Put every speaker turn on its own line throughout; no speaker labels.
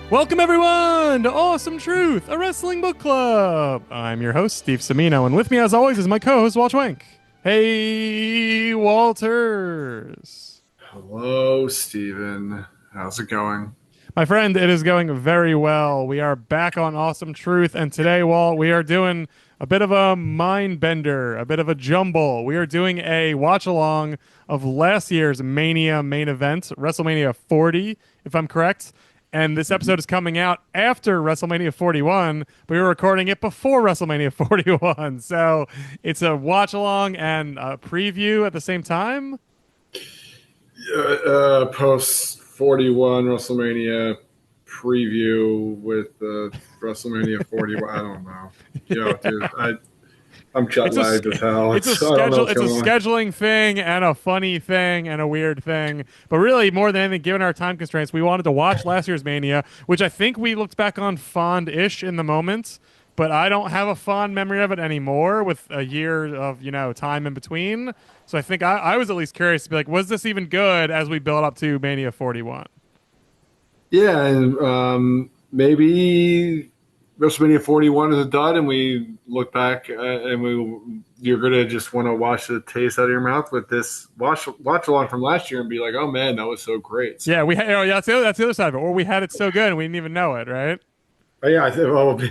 Welcome, everyone, to Awesome Truth, a wrestling book club. I'm your host, Steve Semino, and with me, as always, is my co-host, Walt Schwenk. Hey, Walters.
Hello, Steven. How's it going?
My friend, it is going very well. We are back on Awesome Truth, and today, Walt, we are doing a bit of a mind bender, a bit of a jumble. We are doing a watch-along of last year's Mania main event, WrestleMania 40, if I'm correct. And this episode is coming out after WrestleMania 41. But we were recording it before WrestleMania 41. So it's a watch along and a preview at the same time.
Post 41 WrestleMania preview with WrestleMania 41. I don't know. Dude, I'm jet lagged as hell.
It's a scheduling thing and a funny thing and a weird thing. But really, more than anything, given our time constraints, we wanted to watch last year's Mania, which I think we looked back on fond-ish in the moment. But I don't have a fond memory of it anymore with a year of, time in between. So I think I was at least curious to be like, was this even good as we build up to Mania 41?
Yeah, and maybe WrestleMania 41 is a dud, and we look back and you're gonna just want to wash the taste out of your mouth with this watch along from last year and be like, oh man, that was so great. So,
yeah, that's the other side of it. Or we had it so good and we didn't even know it, right?
yeah, I think. Well,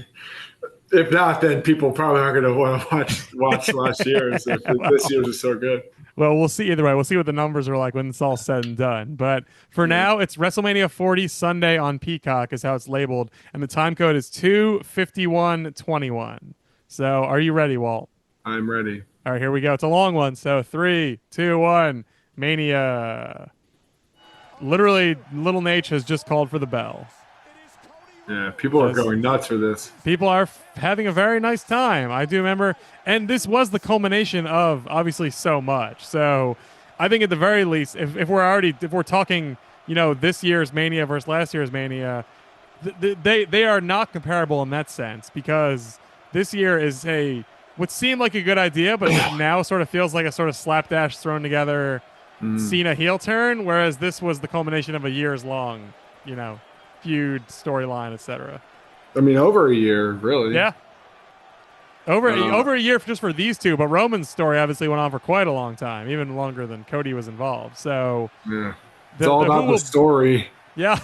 if not, then people probably aren't going to want to watch last year's. If this year's is so good.
Well, we'll see either way. We'll see what the numbers are like when it's all said and done. But for now, it's WrestleMania 40 Sunday on Peacock is how it's labeled. And the time code is 2:51:21. So are you ready, Walt?
I'm ready.
All right, here we go. It's a long one. So 3, 2, 1, Mania. Literally, Little Nate has just called for the bell.
Yeah, people are going nuts for this.
People are having a very nice time. I do remember, and this was the culmination of obviously so much. So I think at the very least, if we're talking, this year's Mania versus last year's Mania, they are not comparable in that sense because this year is what seemed like a good idea, but now sort of feels like a sort of slapdash thrown together Cena heel turn, whereas this was the culmination of a years long, feud, storyline, etc.
I mean, over a year, really.
Yeah. Over a year just for these two, but Roman's story obviously went on for quite a long time, even longer than Cody was involved. So
yeah, it's all about the story.
Yeah,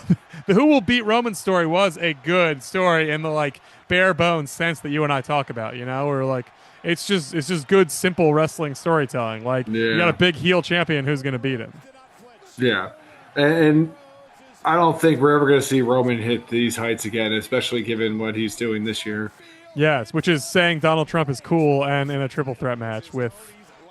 the Who Will Beat Roman story was a good story in the bare bones sense that you and I talk about. Where it's just good, simple wrestling storytelling. You got a big heel champion who's going to beat him.
Yeah, and I don't think we're ever going to see Roman hit these heights again, especially given what he's doing this year.
Yes, which is saying Donald Trump is cool and in a triple threat match with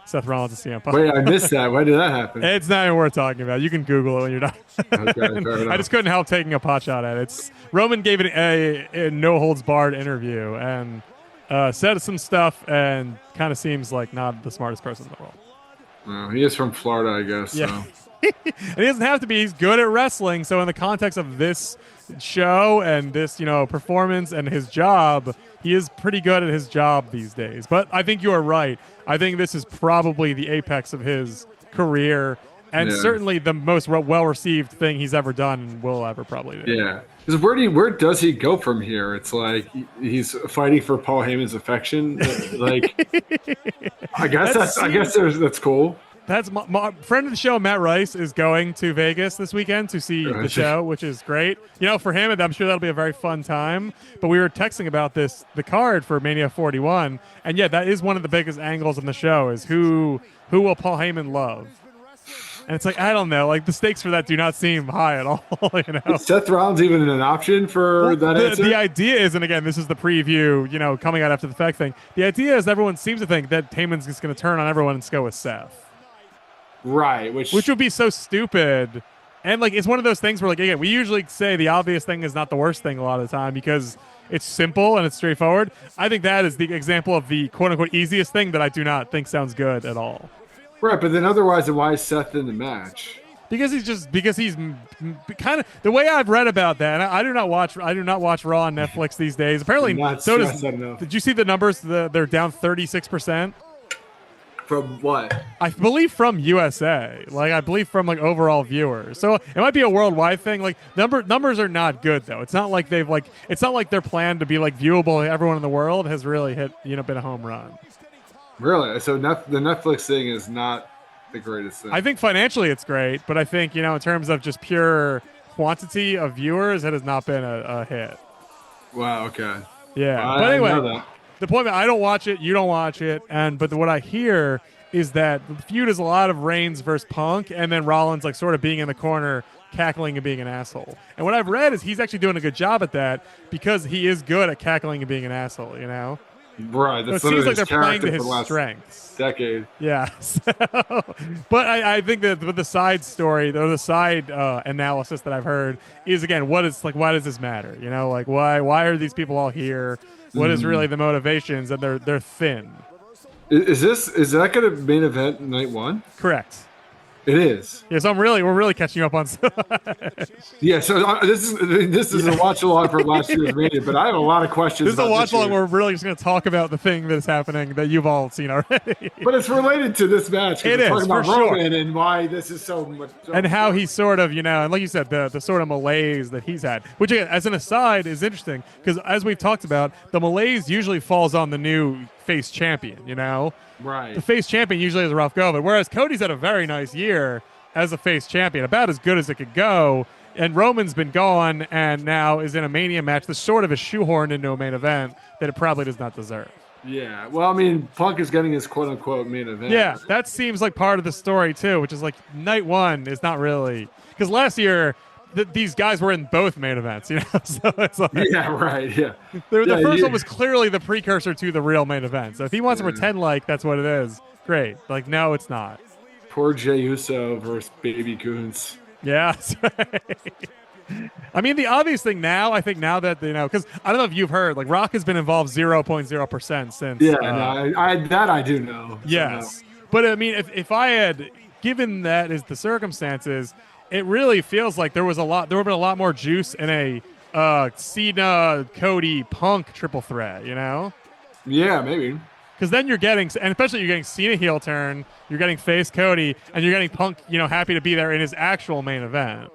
Seth Rollins and CM Punk.
Wait, I missed that. Why did that happen?
It's not even worth talking about. You can Google it when you're done.
Okay, fair enough.
I just couldn't help taking a pot shot at it. Roman gave it a no-holds-barred interview and said some stuff and kind of seems like not the smartest person in the world.
No, he is from Florida, I guess.
Yeah.
So.
And he doesn't have to be. He's good at wrestling. So in the context of this show and this, performance and his job, he is pretty good at his job these days. But I think you are right. I think this is probably the apex of his career and certainly the most well-received thing he's ever done and will ever probably do.
Yeah. Because where does he go from here? It's like he's fighting for Paul Heyman's affection. I guess that's cool.
That's my friend of the show, Matt Rice, is going to Vegas this weekend to see the show, which is great. For him, I'm sure that'll be a very fun time. But we were texting about the card for Mania 41, and that is one of the biggest angles in the show is who will Paul Heyman love? And it's I don't know, the stakes for that do not seem high at all.
Is Seth Rollins even an option for that answer?
The idea is, and again, this is the preview, coming out after the fact thing. The idea is everyone seems to think that Heyman's just going to turn on everyone and just go with Seth.
Right, which
would be so stupid. And it's one of those things where again, we usually say the obvious thing is not the worst thing a lot of the time because it's simple and it's straightforward. I think that is the example of the quote unquote easiest thing that I do not think sounds good at all.
Right, but then otherwise, why is Seth in the match?
Because he's kind of the way I've read about that. And I do not watch Raw on Netflix these days. Apparently, so does. Did you see the numbers? They're down 36%.
From what?
I believe from USA. Like I believe from like overall viewers. So it might be a worldwide thing. Like numbers are not good though. It's not like it's not like their plan to be like viewable. Everyone in the world has really hit been a home run.
Really? So the Netflix thing is not the greatest thing.
I think financially it's great, but I think in terms of just pure quantity of viewers, it has not been a hit.
Wow. Okay.
Yeah,
Well,
but
I know
anyway,
that.
the point I don't watch it, you don't watch it, but what I hear is that the feud is a lot of Reigns versus Punk, and then Rollins like sort of being in the corner, cackling and being an asshole. And what I've read is he's actually doing a good job at that because he is good at cackling and being an asshole.
Right.
So it
That's
seems
literally
like
his
they're playing
character
to
for
his
the last
strengths.
decade.
Yeah. But I think that with the side story or the side analysis that I've heard is again, why does this matter? Like why are these people all here? What is really the motivations? And they're thin.
Is that going to main event night one?
Correct.
It is.
Yeah, so we're really catching up on
Yeah, so this is a watch along for last year's Mania, but I have a lot of questions.
This is a
about
watch
this
along
year.
where we're really just going to talk about the thing that is happening that you've all seen already.
But it's related to this match.
It
We're
is,
talking about
for sure.
Roman and why this is so much.
And how he's sort of, and like you said, the sort of malaise that he's had, which again, as an aside, is interesting because as we've talked about, the malaise usually falls on the new face champion.
Right.
The face champion usually has a rough go of it, whereas Cody's had a very nice year as a face champion, about as good as it could go. And Roman's been gone and now is in a Mania match that's sort of is shoehorned into a main event that it probably does not deserve.
Yeah. Well, I mean, Punk is getting his quote unquote main event.
Yeah, that seems like part of the story too, which is like night one is not really because last year these guys were in both main events, so it's like
Yeah, right. Yeah.
the first one was clearly the precursor to the real main event. So if he wants to pretend like that's what it is, great. Like no, it's not.
Poor Jey Uso versus Baby Goons.
Yeah, that's right. I mean, the obvious thing now, I think now that because I don't know if you've heard, like Rock has been involved 0.0% since.
Yeah, I do know.
Yes,
So,
but I mean, if I had given that as the circumstances, it really feels like there would have been a lot more juice in a Cena, Cody, Punk triple threat.
Yeah, maybe.
Because then you're getting, and especially you're getting Cena heel turn, you're getting face Cody, and you're getting Punk, happy to be there in his actual main event.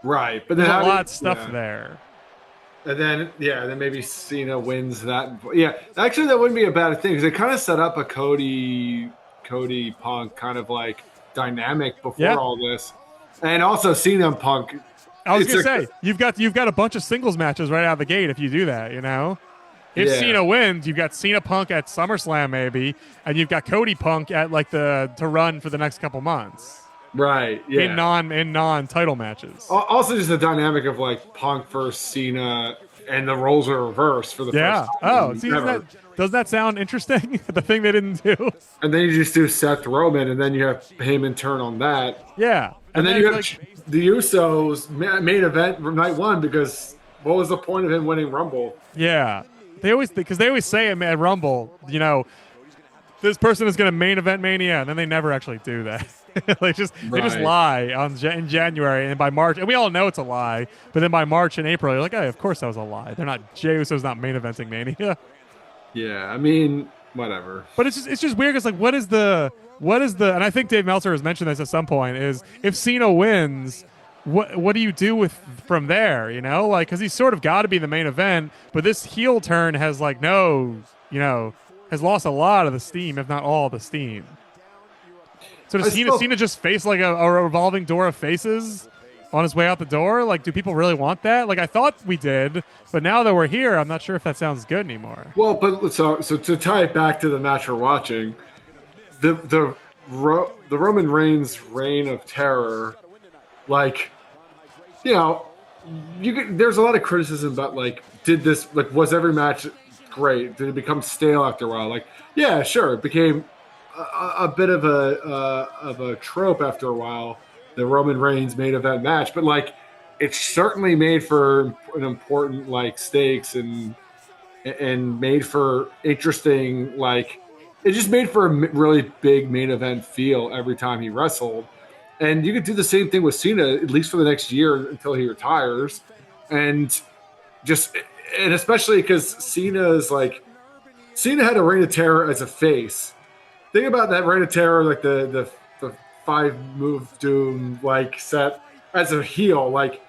Right, but
There's
then
a lot of stuff there.
And then maybe Cena wins that. Yeah, actually, that wouldn't be a bad thing because they kind of set up a Cody Punk kind of like dynamic before all this, and also Cena and Punk.
I was gonna say you've got a bunch of singles matches right out of the gate if you do that. If Cena wins, you've got Cena Punk at SummerSlam maybe, and you've got Cody Punk at like to run for the next couple months.
Right. Yeah.
In non title matches.
Also, just the dynamic of like Punk versus Cena, and the roles are reversed for the first time.
Oh, see, doesn't that sound interesting? The thing they didn't do.
And then you just do Seth Roman, and then you have Heyman turn on that.
Yeah.
And then you have the Usos main event from night one because what was the point of him winning Rumble?
Yeah. They always say at Rumble, this person is going to main event Mania, and then they never actually do that. They just lie in January, and by March, and we all know it's a lie. But then by March and April, you're like, oh, of course that was a lie. They're not. Jey Uso's not main eventing Mania.
Yeah, I mean, whatever.
But it's just weird because like, what is the? And I think Dave Meltzer has mentioned this at some point. Is if Cena wins, what do you do from there? Like because he's sort of got to be the main event, but this heel turn has like has lost a lot of the steam, if not all the steam. So does Cena just face like a revolving door of faces on his way out the door? Like, do people really want that? Like, I thought we did, but now that we're here, I'm not sure if that sounds good anymore.
Well, but so to tie it back to the match we're watching, the Roman Reigns reign of terror, like, there's a lot of criticism about like, was every match great? Did it become stale after a while? Like, yeah, sure, it became a bit of a trope after a while, the Roman Reigns main event match, but like it's certainly made for an important like stakes and made for interesting, like it just made for a really big main event feel every time he wrestled. And you could do the same thing with Cena, at least for the next year until he retires. And especially because Cena had a reign of terror as a face. think about that Reign of Terror, like the 5-move doom like set as a heel. Like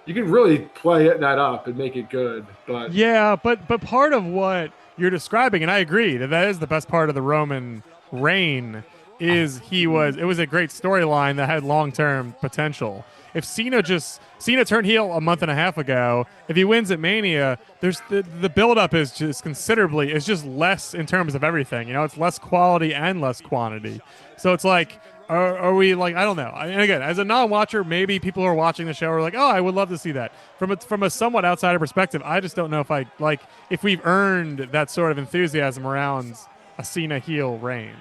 you can really play that up and make it good. But
Yeah, but part of what you're describing, and I agree that is the best part of the Roman reign, is it was a great storyline that had long term potential. If Cena turned heel a month and a half ago, if he wins at Mania, there's the build up is just considerably it's just less in terms of everything. You know, it's less quality and less quantity. So it's like are we like I don't know. And again, as a non-watcher, maybe people who are watching the show are like, "Oh, I would love to see that." From a somewhat outsider perspective, I just don't know if I like if we've earned that sort of enthusiasm around a Cena heel reign.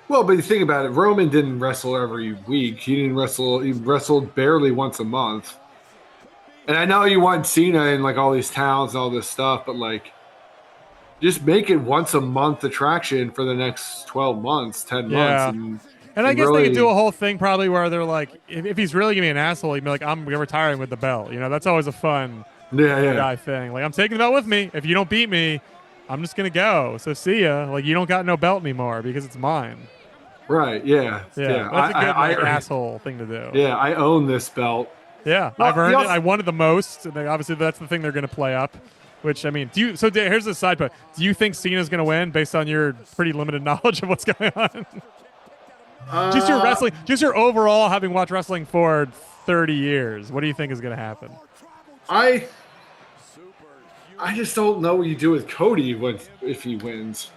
well, but you think about it, Roman didn't wrestle every week. He didn't wrestle. He wrestled barely once a month. And I know you want Cena in like all these towns and all this stuff, but like just make it once a month attraction for the next 12 months, 10 months,
Yeah. And I
and
guess they
really,
could do a whole thing probably where they're like, if he's really gonna be an asshole, he'd be like, "I'm retiring with the belt." You know, that's always a fun
yeah.
guy thing. Like, I'm taking the belt with me. If you don't beat me, I'm just gonna go. So see ya. Like, you don't got no belt anymore because it's mine.
Right, yeah.
Yeah, that's a good like asshole thing to do.
Yeah, I own this belt.
Yeah,
Well,
I've earned it. I wanted the most. And obviously, that's the thing they're gonna play up. Which I mean, here's the side part. Do you think Cena's gonna win based on your pretty limited knowledge of what's going on? Just your wrestling, just your overall having watched wrestling for 30 years. What do you think is going to happen?
I just don't know what you do with Cody if he wins.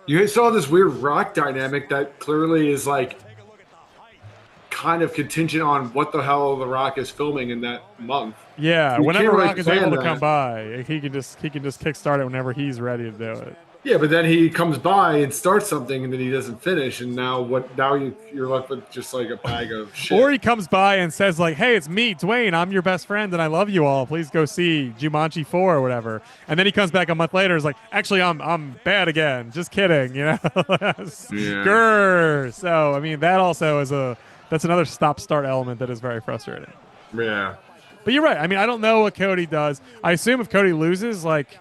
You saw this weird Rock dynamic that clearly is like kind of contingent on what the hell the Rock is filming in that month.
Yeah,
You
whenever
can't really
Rock is
plan
able to
that.
come by, he can just kickstart it whenever he's ready to do it.
Yeah, but then he comes by and starts something, and then he doesn't finish, and now what? Now you're left with just like a bag of shit.
Or he comes by and says like, "Hey, it's me, Dwayne. I'm your best friend, and I love you all. Please go see Jumanji 4 or whatever." And then he comes back a month later, is like, "Actually, I'm bad again. Just kidding." You know?
Yeah.
Grr. So I mean, that's another stop-start element that is very frustrating.
Yeah.
But you're right. I mean, I don't know what Cody does. I assume if Cody loses, like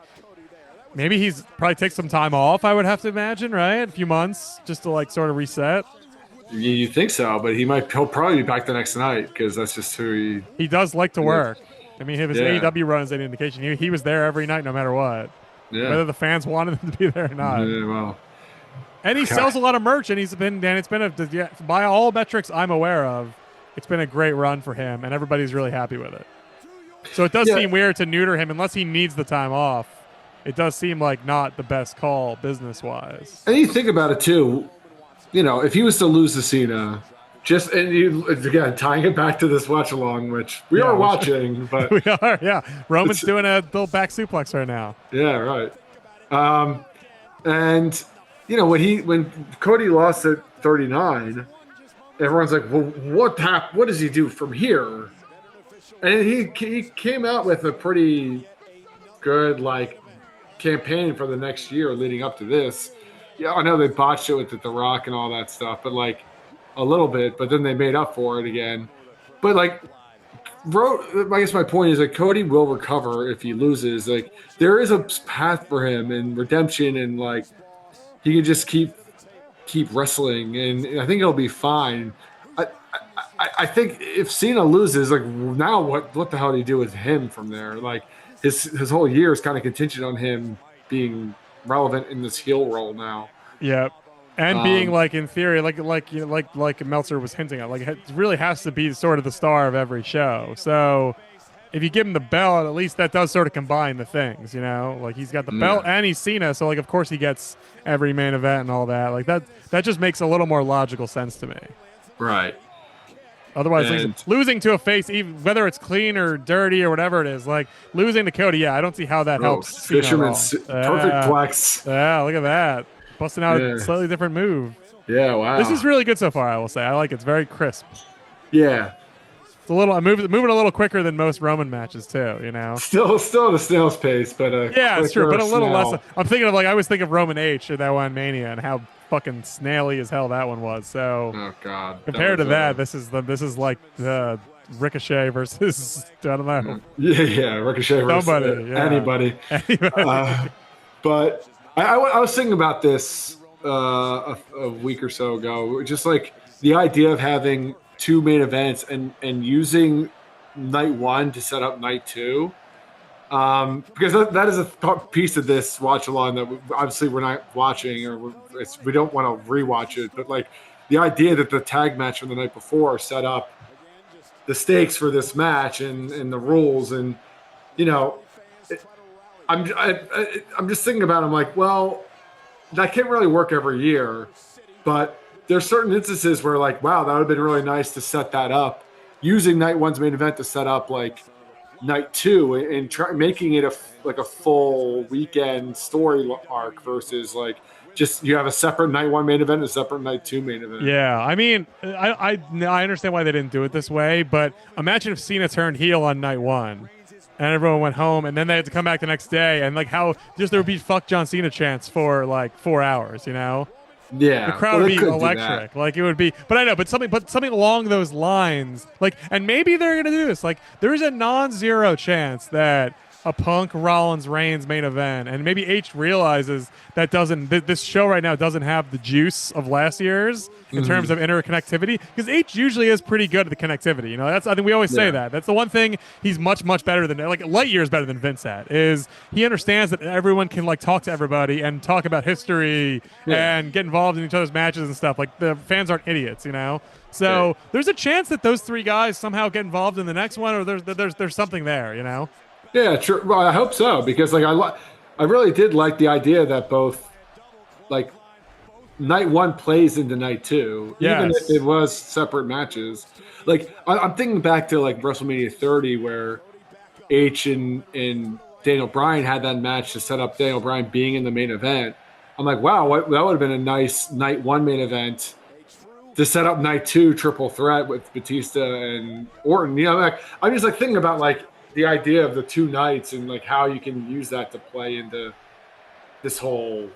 maybe he's probably takes some time off. I would have to imagine, right? A few months just to like sort of reset.
You think so, but he'll probably be back the next night because that's just who
He does like to work. I mean, if his
Yeah.
AEW run is any indication, he was there every night, no matter what,
Yeah.
whether the fans wanted him to be there or not.
Yeah, well.
And he sells a lot of merch, and it's been by all metrics I'm aware of, it's been a great run for him, and everybody's really happy with it. So it does seem weird to neuter him unless he needs the time off. It does seem like not the best call business-wise.
And you think about it too, you know, if he was to lose to Cena, again tying it back to this watch along, which we are watching, but
We are, yeah. Roman's doing a little back suplex right now.
yeah, right. And you know when Cody lost at 39, everyone's like, well, what does he do from here? And he came out with a pretty good like campaign for the next year leading up to this. Yeah, I know they botched it with The Rock and all that stuff, but like a little bit, but then they made up for it again. But like, I guess my point is like Cody will recover if he loses. Like there is a path for him and redemption, and like he can just keep wrestling, and I think he'll be fine. I think if Cena loses, like now what the hell do you do with him from there? Like his whole year is kind of contingent on him being relevant in this heel role now.
Yep. And being like in theory, like Meltzer was hinting at, like it really has to be sort of the star of every show. So if you give him the belt, at least that does sort of combine the things, you know. Like he's got the belt and he's Cena, so like of course he gets every main event and all that. Like that just makes a little more logical sense to me.
Right.
Otherwise, losing to a face, even whether it's clean or dirty or whatever it is, like losing to Cody, I don't see how that helps.
Fisherman's perfect flex.
Yeah, look at that. Busting out a slightly different move.
Yeah, wow.
This is really good so far, I will say. I like it. It's very crisp.
Yeah.
It's a little moving a little quicker than most Roman matches too, you know.
Still at a snail's pace, but
yeah, it's true, but a little less. I'm thinking of like I always think of Roman H at that one Mania and how fucking snaily as hell that one was. So
oh god,
compared to that, this is like the Ricochet versus I don't know.
Yeah, Ricochet versus
somebody,
anybody. But I was thinking about this a week or so ago. Just like the idea of having two main events and using night one to set up night two. Because that is a piece of this watch along that obviously we're not watching or we don't want to rewatch it, but like the idea that the tag match from the night before set up the stakes for this match and the rules and you know it, I'm just thinking about it, I'm like, well, that can't really work every year, but there's certain instances where like, wow, that would have been really nice to set that up using night one's main event to set up like night two and making it a full weekend story arc versus like just you have a separate night one main event and a separate night two main event.
Yeah, I mean, I understand why they didn't do it this way, but imagine if Cena turned heel on night one, and everyone went home, and then they had to come back the next day, and like how just there would be "fuck John Cena" chants for like 4 hours, you know?
Yeah,
The crowd would be electric. Like it would be, but I know, but something along those lines. Like, and maybe they're gonna do this. Like, there is a non-zero chance that a Punk Rollins Reigns main event, and maybe H realizes that this show right now doesn't have the juice of last year's in terms of interconnectivity, because H usually is pretty good at the connectivity. You know, I think we always say that. That's the one thing he's much better than, like, light years better than Vince at, is he understands that everyone can like talk to everybody and talk about history and get involved in each other's matches and stuff. Like, the fans aren't idiots, you know. So there's a chance that those three guys somehow get involved in the next one, or there's something there, you know.
Yeah, true. Well, I hope so, because like I really did like the idea that both like night one plays into night two, even if it was separate matches. Like I'm thinking back to like WrestleMania 30, where H and Daniel Bryan had that match to set up Daniel Bryan being in the main event. I'm like, wow, that would have been a nice night one main event to set up night two triple threat with Batista and Orton. You know, like I'm just like thinking about like the idea of the two nights and like how you can use that to play into this whole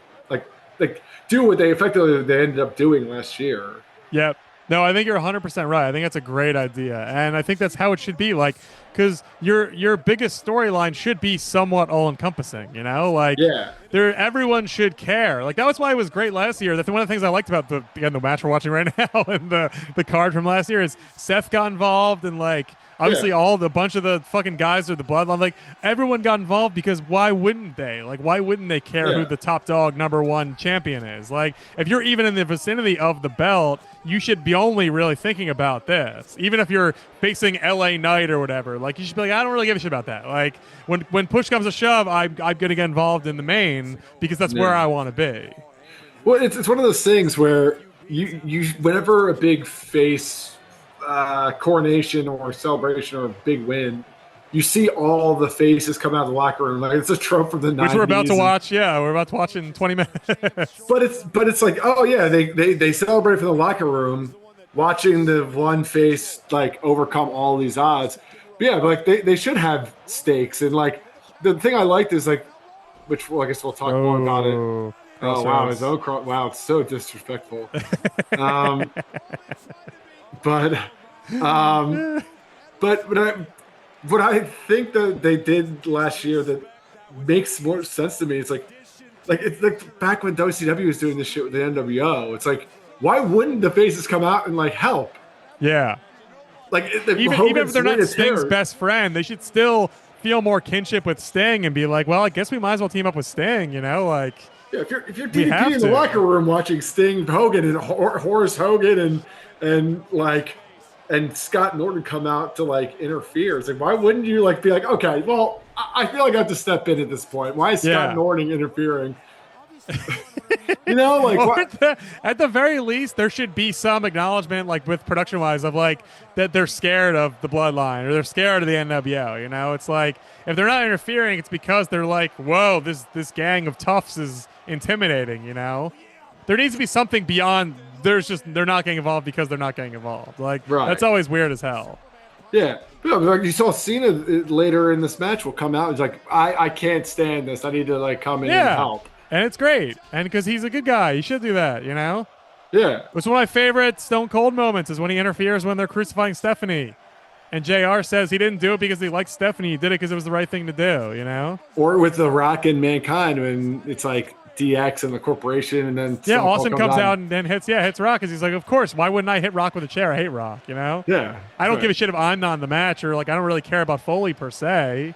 like do what they ended up doing last year.
Yep. No, I think you're 100% right. I think that's a great idea, and I think that's how it should be. Like, because your biggest storyline should be somewhat all encompassing. You know, like everyone should care. Like that was why it was great last year. That's one of the things I liked about the match we're watching right now and the card from last year is Seth got involved and like. Obviously, a bunch of the fucking guys are the bloodline. Like, everyone got involved because why wouldn't they? Like, why wouldn't they care who the top dog number one champion is? Like, if you're even in the vicinity of the belt, you should be only really thinking about this. Even if you're facing LA Knight or whatever, like, you should be like, I don't really give a shit about that. Like, when push comes to shove, I'm going to get involved in the main because that's where I want to be.
Well, it's one of those things where you whenever a big face coronation or celebration or a big win, you see all the faces come out of the locker room. Like it's a trope from the 90s.
Which we're about to watch. Yeah, we're about to watch in 20 minutes.
But it's like, oh yeah, they celebrate from the locker room, watching the one face like overcome all these odds. But yeah, but like they should have stakes. And like the thing I liked is like, which I guess we'll talk more about it. Oh wow, wow, it's so disrespectful. But what I think that they did last year that makes more sense to me, it's like it's like back when WCW was doing this shit with the NWO. It's like, why wouldn't the faces come out and like help?
Yeah,
like
even if they're not Sting's best friend, they should still feel more kinship with Sting and be like, well, I guess we might as well team up with Sting. You know, like.
Yeah, if you're DDP in the locker room watching Sting, Hogan, and Horace Hogan, and Scott Norton come out to like interfere, it's like, why wouldn't you like be like, okay, well, I feel like I have to step in at this point. Why is Scott Norton interfering? You know, like
well, at the very least, there should be some acknowledgement, like with production wise, of like that they're scared of the bloodline or they're scared of the NWO. You know, it's like if they're not interfering, it's because they're like, whoa, this gang of toughs is intimidating. You know, there needs to be something beyond. They're not getting involved because they're not getting involved. Like that's always weird as hell.
Yeah. Like you saw Cena later in this match will come out. He's like, I can't stand this. I need to like come in and help.
And it's great. And because he's a good guy, he should do that, you know?
Yeah.
It's one of my favorite Stone Cold moments is when he interferes when they're crucifying Stephanie. And JR says he didn't do it because he liked Stephanie. He did it because it was the right thing to do, you know?
Or with The Rock and Mankind when it's like DX and the corporation, and then
Yeah,
Stone Cold
Austin comes out and then hits Rock because he's like, of course, why wouldn't I hit Rock with a chair? I hate Rock, you know?
Yeah.
I don't
right.
give a shit if I'm not in the match or like I don't really care about Foley per se.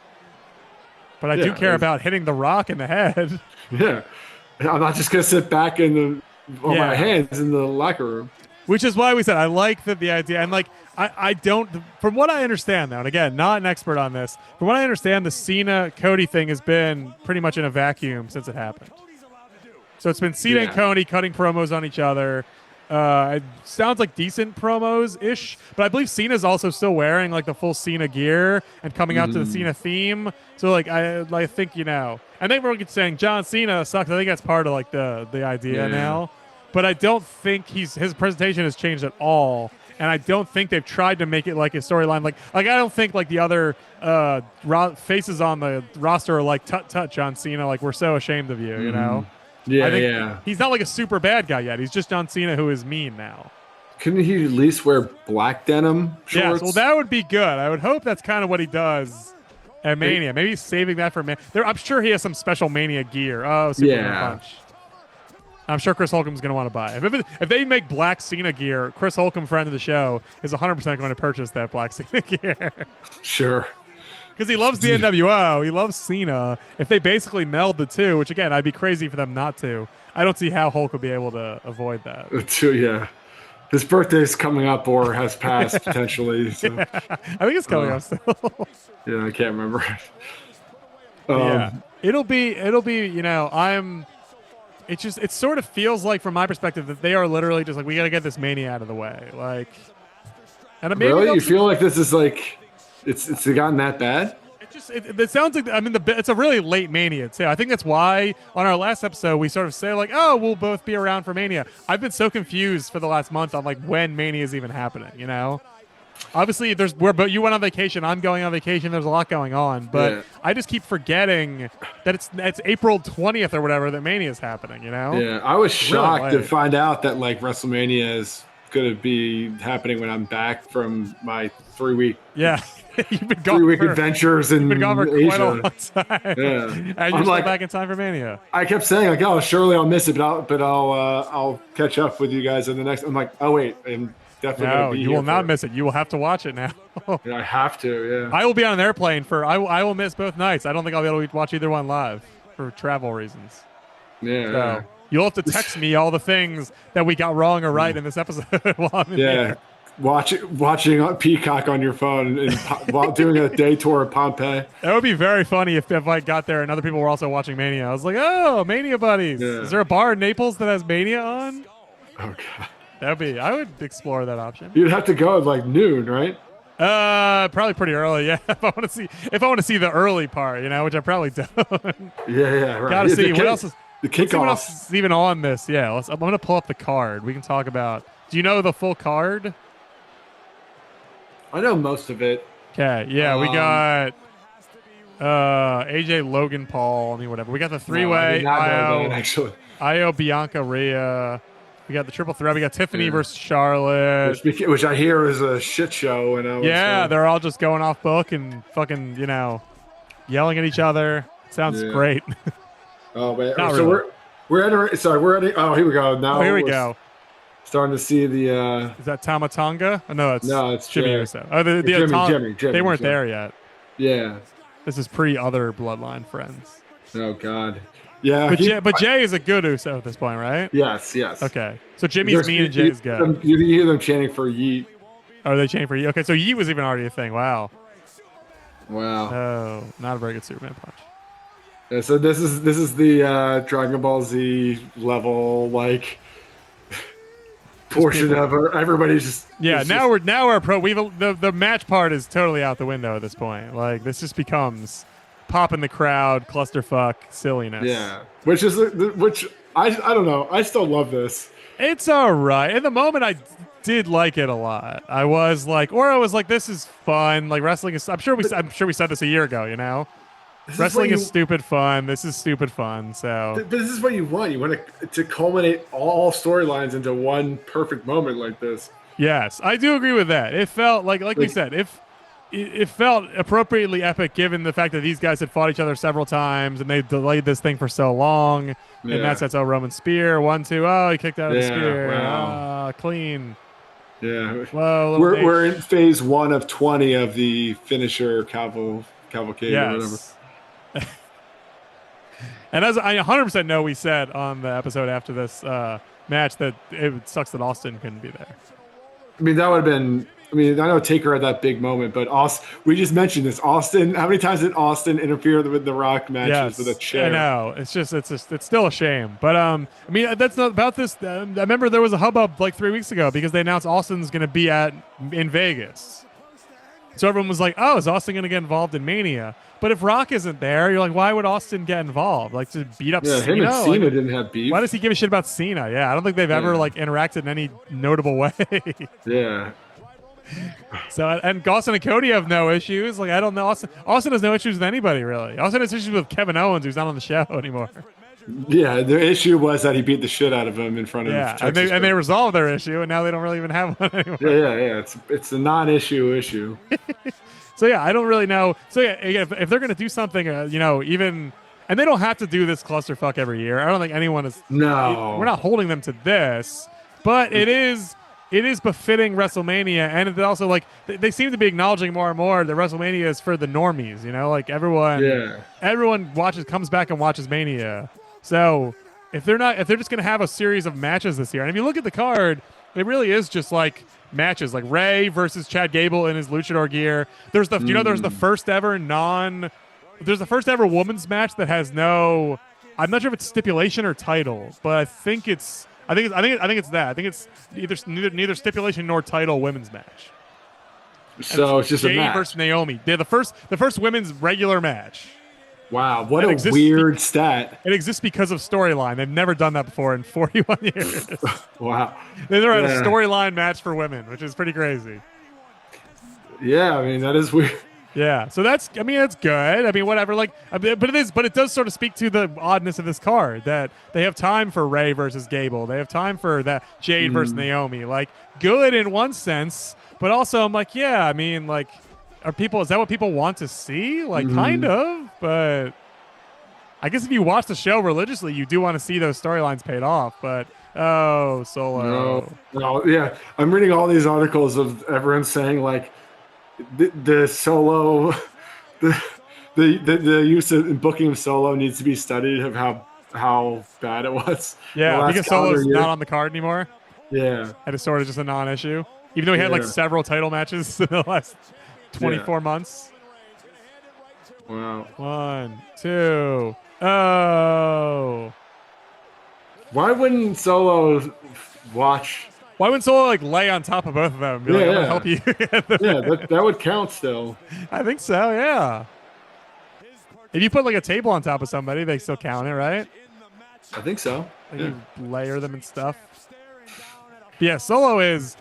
But I do
Yeah,
care about hitting the Rock in the head.
Yeah. I'm not just gonna sit back on my hands in the locker room.
Which is why we said I like the idea. And like I don't from what I understand though, and again, not an expert on this, from what I understand, the Cena Cody thing has been pretty much in a vacuum since it happened. So it's been Cena and Cody cutting promos on each other. It sounds like decent promos ish, but I believe Cena's also still wearing like the full Cena gear and coming out to the Cena theme. So like I think and they were saying John Cena sucks. I think that's part of like the idea now. But I don't think his presentation has changed at all, and I don't think they've tried to make it like a storyline. Like I don't think like the other faces on the roster are like tut John Cena. Like we're so ashamed of you, you know.
Yeah,
I think he's not like a super bad guy yet. He's just John Cena who is mean now.
Couldn't he at least wear black denim shorts?
Yes, well, that would be good. I would hope that's kind of what he does at Mania. Maybe he's saving that for Mania. I'm sure he has some special Mania gear. Oh, Superman Punch. I'm sure Chris Holcomb's going to want to buy it. If they make black Cena gear, Chris Holcomb, friend of the show, is 100% going to purchase that black Cena gear.
Sure.
Because he loves the NWO. He loves Cena. If they basically meld the two, which, again, I'd be crazy for them not to, I don't see how Hulk would be able to avoid that.
Yeah. His birthday's coming up or has passed, potentially. So.
Yeah, I think it's coming up still.
Yeah, I can't remember.
It'll be, it sort of feels like, from my perspective, that they are literally just like, we got to get this Mania out of the way. Like, and maybe
really? You feel like this is like, it's gotten that bad?
It sounds like, it's a really late Mania too. I think that's why on our last episode we sort of say like, oh, we'll both be around for Mania. I've been so confused for the last month on like when Mania is even happening, you know? Obviously but you went on vacation, I'm going on vacation, there's a lot going on, but I just keep forgetting that it's April 20th or whatever that Mania is happening, you know?
Yeah, I was shocked to find out that like WrestleMania is going to be happening when I'm back from my 3-week
you've been gone
3-week adventures in
been gone for
Asia.
quite a long time.
Yeah,
and you're still back in time for Mania.
I kept saying like, oh, surely I'll miss it, but I'll catch up with you guys in the next. I'm like, oh wait, I'm definitely going to be
you will not miss it. You will have to watch it now.
Yeah, I have to. Yeah,
I will be on an airplane I will miss both nights. I don't think I'll be able to watch either one live for travel reasons.
Yeah.
You'll have to text me all the things that we got wrong or right in this episode while I'm in here.
Watching Peacock on your phone while doing a day tour of Pompeii.
That would be very funny if I got there and other people were also watching Mania. I was like, oh, Mania buddies. Yeah. Is there a bar in Naples that has Mania on?
Oh god.
I would explore that option.
You'd have to go at like noon, right?
Probably pretty early, yeah. If I want to see the early part, which I probably don't.
Yeah, right.
Gotta see what else is
the kickoff.
What else is even on this? Yeah, I'm gonna pull up the card. We can talk about. Do you know the full card?
I know most of it.
Okay, yeah, we got AJ, Logan Paul, whatever. We got the three-way.
Actually,
Io, Bianca, Rhea. We got the triple threat. We got Tiffany versus Charlotte,
which I hear is a shit show. And
they're all just going off book and fucking yelling at each other. Sounds great.
Oh man!
So really.
we're at. Oh, here we go. Now
here we go.
Starting to see the.
Is that Tama Tonga? Oh, no, it's Jimmy Uso. Oh,
Jimmy.
They weren't there yet.
Yeah.
This is pre-other Bloodline friends.
Oh God. Yeah.
But Jay is a good Uso at this point, right?
Yes.
Okay. So Jimmy's mean and Jay's good.
You hear them chanting for Yeet.
Oh, are they chanting for Yeet? Okay, so Yeet was even already a thing. Wow.
Oh,
not a very good Superman punch.
Yeah, so this is the Dragon Ball Z level portion of everybody's just
now we're pro. The match part is totally out the window at this point. Like this just becomes pop in the crowd, clusterfuck, silliness.
Yeah, which I don't know. I still love this.
It's all right. In the moment, I did like it a lot. I was like, this is fun. Like wrestling is. I'm sure we said this a year ago. Wrestling is stupid fun. This is stupid fun. So
this is what you want. You want to culminate all storylines into one perfect moment like this.
Yes, I do agree with that. It felt like we said, it felt appropriately epic given the fact that these guys had fought each other several times and they delayed this thing for so long. And Matt
Yeah.
sets Roman spear 1-2. Oh, he kicked out of the
Yeah.
spear.
Wow.
Ah, clean.
Yeah.
Whoa, little Nate.
We're in phase 1 of 20 of the finisher cavalcade or whatever.
Yes. And as I 100% know, we said on the episode after this match that it sucks that Austin couldn't be there.
I mean, that would have been. I mean, I know Taker had that big moment, but Austin, we just mentioned this. Austin, how many times did Austin interfere with the Rock matches with a chair?
I know. It's still a shame. But I mean, that's not about this. I remember there was a hubbub like 3 weeks ago because they announced Austin's going to be in Vegas. So everyone was like, "Oh, is Austin going to get involved in Mania?" But if Rock isn't there, you're like, "Why would Austin get involved? Like to beat up
Yeah,
Cena?"
him and Cena
like,
didn't have beef.
why does he give a shit about Cena? Yeah, I don't think they've ever like interacted in any notable way.
Yeah.
So and Austin and Cody have no issues. Like I don't know, Austin has no issues with anybody really. Austin has issues with Kevin Owens, who's not on the show anymore.
Yeah, the issue was that he beat the shit out of him in front of Texas.
And they resolved their issue, and now they don't really even have one anymore.
Yeah. It's a non-issue issue.
So yeah, I don't really know. So yeah, if they're gonna do something, even and they don't have to do this clusterfuck every year. I don't think anyone is.
No,
we're not holding them to this, but it is befitting WrestleMania, and it's also like they seem to be acknowledging more and more that WrestleMania is for the normies. Like everyone comes back and watches Mania. So if they're just gonna have a series of matches this year, and if you look at the card, it really is just like matches, like Ray versus Chad Gable in his luchador gear. There's there's the first ever women's match that has no. I'm not sure if it's stipulation or title, but I think it's that. I think it's neither stipulation nor title women's match.
So it's just
Jade
a match
versus Naomi. They're the first women's regular match.
Wow, what a weird stat.
It exists because of storyline. They've never done that before in 41 years.
Wow.
They never had a storyline match for women, which is pretty crazy.
Yeah, I mean, that is weird.
Yeah, so that's good. I mean, whatever. Like, but it does sort of speak to the oddness of this card that they have time for Ray versus Gable. They have time for that Jade versus Naomi. Like, good in one sense, but also I'm like, yeah, I mean, like, is that what people want to see? Like, kind of, but I guess if you watch the show religiously, you do want to see those storylines paid off. But Solo.
No, yeah, I'm reading all these articles of everyone saying like the Solo, the use of booking of Solo needs to be studied of how bad it was.
Yeah, because Solo's not on the card anymore.
Yeah,
and it's sort of just a non-issue, even though he had like several title matches in the last 24 months.
Wow.
1, 2. Oh.
Why wouldn't Solo watch?
Why wouldn't Solo like lay on top of both of them? And be like, I'm gonna help you.
that would count still.
I think so. Yeah. If you put like a table on top of somebody, they still count it, right?
I think so.
Like you layer them and stuff. But yeah, Solo's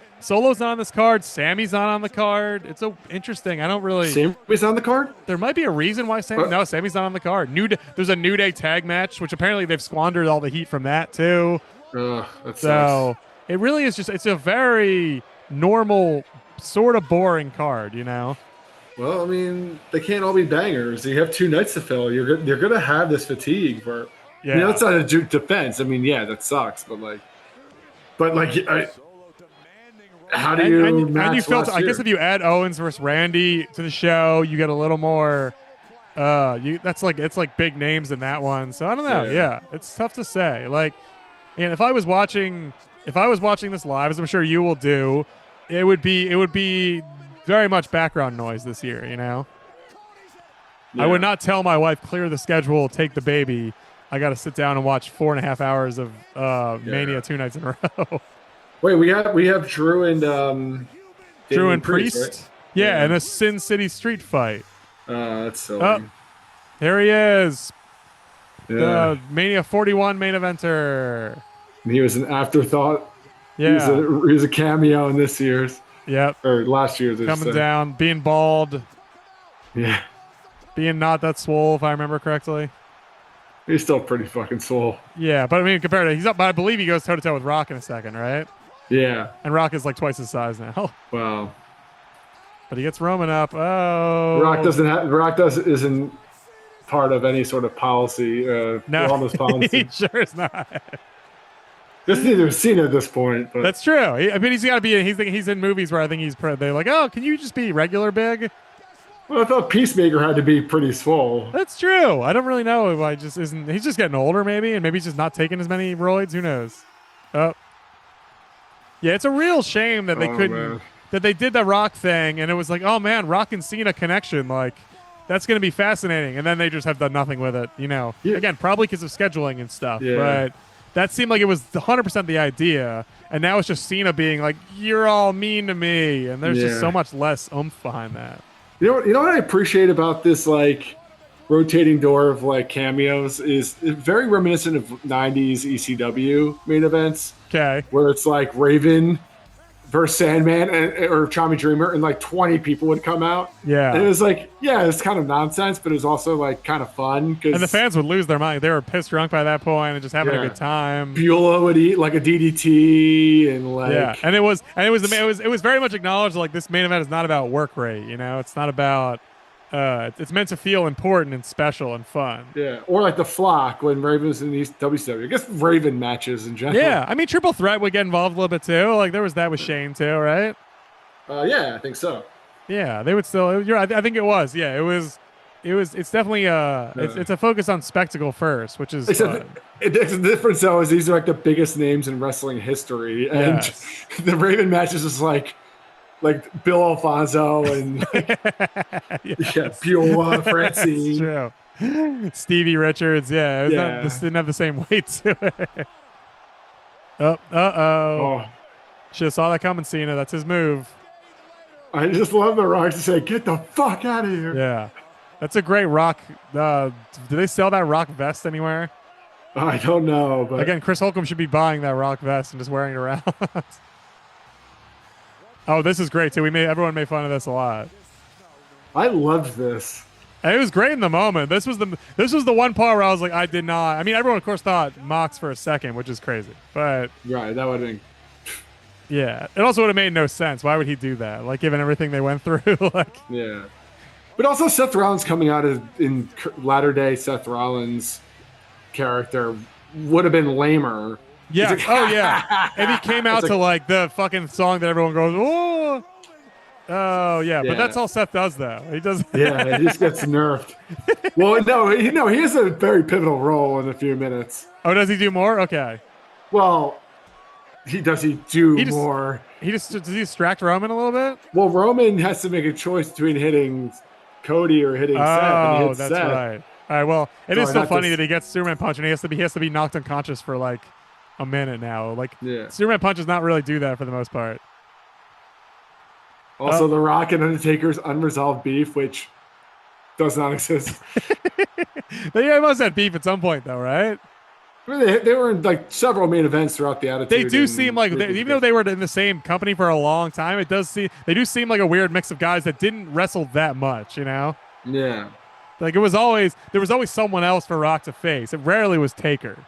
not on this card. Sammy's not on the card. It's interesting. I don't really.
Sammy's on the card?
There might be a reason why Sammy. No, Sammy's not on the card. There's a New Day tag match, which apparently they've squandered all the heat from that too.
That
so it really is just. It's a very normal, sort of boring card,
Well, I mean, they can't all be bangers. You have 2 nights to fill. You're gonna have this fatigue for. Yeah, that's not a defense. I mean, yeah, that sucks, but how do you match
you felt? I
year?
guess if you add Owens versus Randy to the show, you get a little more. It's like big names in that one. So I don't know. Yeah, it's tough to say. Like, and if I was watching this live, as I'm sure you will do, it would be very much background noise this year. Yeah. I would not tell my wife, clear the schedule, take the baby. I got to sit down and watch 4.5 hours of Mania 2 nights in a row.
Wait, we have Drew and
Drew and Priest?
Right?
Yeah, and a Sin City street fight.
That's silly.
There he is.
Yeah.
The Mania 41 main eventer.
He was an afterthought.
Yeah.
He was a cameo in this year's.
Yep.
Or last year's.
Coming down, being bald.
Yeah.
Being not that swole, if I remember correctly.
He's still pretty fucking swole.
Yeah, but I mean, compared to he's up, but I believe he goes toe to toe with Rock in a second, right?
Yeah.
And Rock is like twice his size now.
Wow.
But he gets Roman up.
The Rock
Oh.
isn't part of any sort of policy,
No,
wellness
he
policy.
sure is not.
This neither is Cena at this point, but
That's true. I mean, he's got to be. He's in movies where I think they're like, oh, can you just be regular big?
well, I thought Peacemaker had to be pretty swole.
That's true. I don't really know why just isn't. He's just getting older, maybe, and maybe he's just not taking as many roids. Who knows? Oh, yeah. It's a real shame that they couldn't.
Man.
That they did the Rock thing, and it was like, oh man, Rock and Cena connection, like that's going to be fascinating. And then they just have done nothing with it.
Yeah.
Again, probably because of scheduling and stuff.
Yeah.
But that seemed like it was 100% the idea, and now it's just Cena being like, "You're all mean to me," and there's just so much less oomph behind that.
You know what I appreciate about this like rotating door of like cameos is it's very reminiscent of '90s ECW main events,
Okay.
where it's like Raven versus Sandman or Tommy Dreamer, and like 20 people would come out.
Yeah.
And it was like, yeah, it's kind of nonsense, but it was also like kind of fun.
And the fans would lose their mind. They were pissed drunk by that point and just having a good time.
Beulah would eat like a DDT and like
and it was very much acknowledged like this main event is not about work rate. It's not about. It's meant to feel important and special and fun.
Yeah, or like the Flock when Raven was in these WCW. I guess Raven matches in general.
Yeah, I mean Triple Threat would get involved a little bit too. Like there was that with Shane too, right?
Yeah, I think so.
Yeah, they would still. I think it was. Yeah, it was. It's definitely it's a focus on spectacle first, which is fun.
The difference though is these are like the biggest names in wrestling history, and the Raven matches is like Bill Alfonso and Beulah, Francine.
That's true. Stevie Richards, this didn't have the same weight to it. Oh. Should have saw that coming, Cena. That's his move.
I just love the Rock to say, "Get the fuck out of here."
Yeah, that's a great Rock. Do they sell that Rock vest anywhere?
I don't know, but
again, Chris Holcomb should be buying that Rock vest and just wearing it around. Oh, this is great too. Everyone made fun of this a lot.
I loved this.
And it was great in the moment. This was the one part where I was like, I did not. I mean, everyone of course thought Mox for a second, which is crazy. But
right, that would have been.
Yeah, it also would have made no sense. Why would he do that? Like, given everything they went through, like.
Yeah, but also Seth Rollins coming out in latter day Seth Rollins character would have been lamer.
Yeah.
Like,
oh yeah. And he came out to like the fucking song that everyone goes, oh. Oh yeah. But that's all Seth does though. He does.
Yeah, he just gets nerfed. Well, no, he has a very pivotal role in a few minutes.
Oh, does he do more? Okay.
Well, does he do more?
Does he distract Roman a little bit?
Well, Roman has to make a choice between hitting Cody or hitting Seth.
Oh, that's
Seth.
right. All right. Well, it is so funny that he gets Superman punch and he has to be knocked unconscious for like a minute now. Like Superman punch does not really do that for the most part.
Also, The Rock and Undertaker's unresolved beef, which does not exist.
They must have beef at some point, though, right?
I mean, they were in like several main events throughout the Attitude.
They do seem like, even though they were in the same company for a long time, they do seem like a weird mix of guys that didn't wrestle that much,
Yeah.
Like there was always someone else for Rock to face. It rarely was Taker.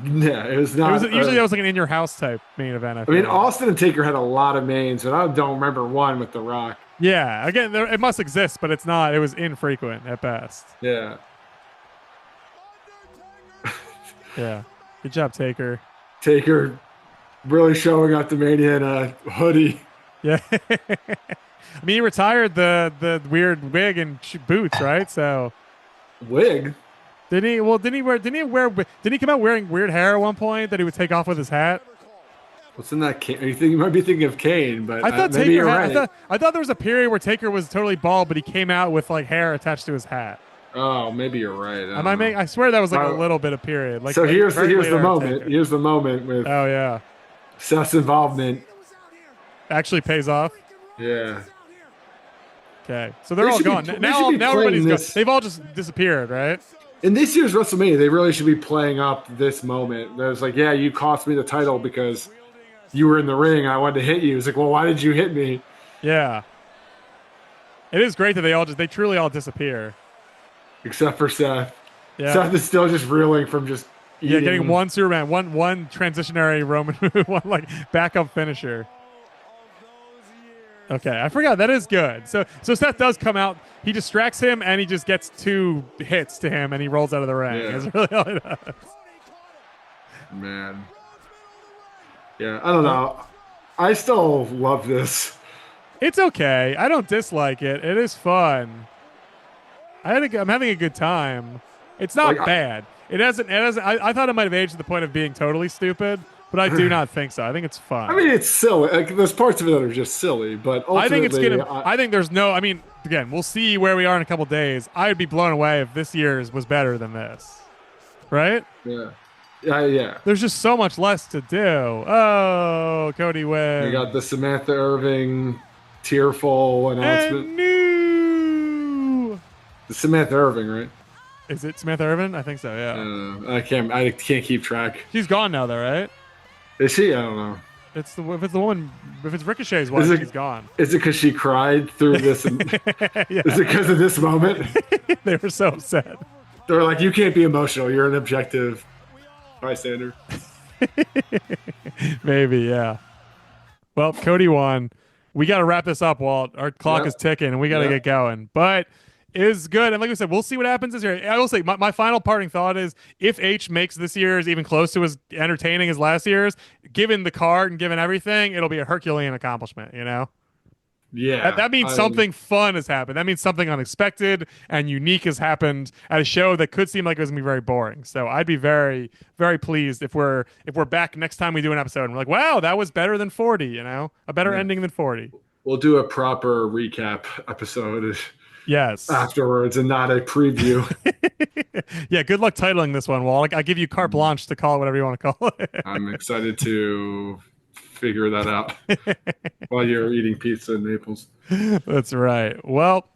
Yeah, it was not.
Usually it was like an in your house type main event.
I mean, Austin and Taker had a lot of mains, but I don't remember one with The Rock.
Yeah, again, it must exist, but it's not. It was infrequent at best.
Yeah.
Yeah. Good job, Taker.
Taker really showing up to Mania in a hoodie.
Yeah. I mean, he retired the weird wig and boots, right? So.
Wig?
Didn't he come out wearing weird hair at one point that he would take off with his hat?
What's in that? You might be thinking of Kane, but
I thought
maybe you're right.
I thought there was a period where Taker was totally bald, but he came out with like hair attached to his hat.
Oh, maybe you're right.
I swear that was like a little bit of period. Like,
so here's the moment. Here's the moment with.
Oh yeah.
Seth's involvement
actually pays off.
Yeah.
Okay, so they're all gone now. Everybody's gone. They've all just disappeared, right?
In this year's WrestleMania, they really should be playing up this moment. There's like, yeah, you cost me the title because you were in the ring. I wanted to hit you. It's like, well, why did you hit me?
Yeah. It is great that they truly all disappear.
Except for Seth.
Yeah.
Seth is still just reeling from just eating.
Yeah, getting one Superman, one transitionary Roman move, one like backup finisher. Okay, I forgot that is good. So Seth does come out. He distracts him, and he just gets 2 hits to him, and he rolls out of the ring.
Yeah,
Is really all he does.
man. Yeah, I don't
Uh,
know. I still love this.
It's okay. I don't dislike it. It is fun. I'm having a good time. It's
Like,
not bad. It hasn't. It hasn't. I thought it might have aged to the point of being totally stupid, but I do not think so. I think it's
I
fun.
mean, it's silly. Like, there's parts of it that are just silly, but
I think it's
ultimately,
gonna. I think there's no. I mean, again, we'll see where we are in a couple days. I'd be blown away if this year's was better than this. Right?
yeah, yeah.
There's just so much less to do. Oh, Cody
We got
wins.
the Samantha Irving tearful announcement.
And new.
The Samantha Irving, right?
Is it Samantha Irvin? I think so. Yeah.
I can't keep track.
She's gone now, though, right?
Is she? I don't know.
If it's the woman, if it's Ricochet's wife, she's gone.
Is it because she cried through this? Is
Yeah,
it because of this moment?
they were so upset.
They're like, you can't be emotional. You're an objective bystander.
Maybe, yeah. Well, Cody won. We got to wrap this up, Walt. Our clock
Yeah.
is ticking, and we got to
Yeah.
get going. But it is good, and like we said, we'll see what happens this year. I will say, my final parting thought is, if H makes this year's even close to as entertaining as last year's, given the card and given everything, it'll be a Herculean accomplishment. You know. That,
Yeah.
that means something fun has happened. That means something unexpected and unique has happened at a show that could seem like it was gonna be very boring. So I'd be very, very pleased if we're back next time we do an episode and we're like, wow, that was better than 40, a better
Yeah.
ending than 40.
We'll do a proper recap episode
Yes.
afterwards and not a preview.
Yeah, good luck titling this one, Walt. I give you carte blanche to call it whatever you want to call
I'm excited to figure that out while you're eating pizza in Naples.
it. That's right. Well,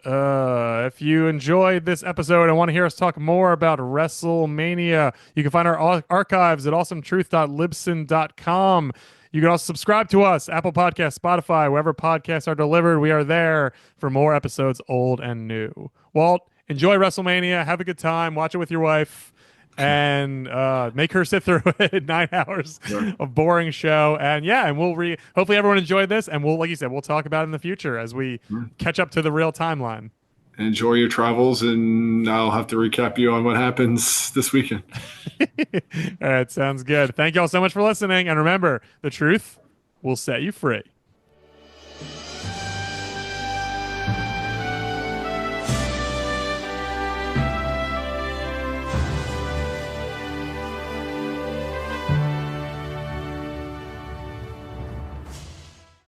if you enjoyed this episode and want to hear us talk more about WrestleMania, you can find our archives at awesometruth.libsyn.com. You can also subscribe to us, Apple Podcasts, Spotify, wherever podcasts are delivered. We are there for more episodes, old and new. Walt, enjoy WrestleMania. Have a good time. Watch it with your wife. And make her sit through it 9 hours
Sure.
of boring show. And yeah, and hopefully everyone enjoyed this. And we'll, like you said, we'll talk about it in the future as we catch up to the real timeline.
Enjoy your travels, and I'll have to recap you on what happens this weekend.
All right, sounds good. Thank you all so much for listening. And remember, the truth will set you free.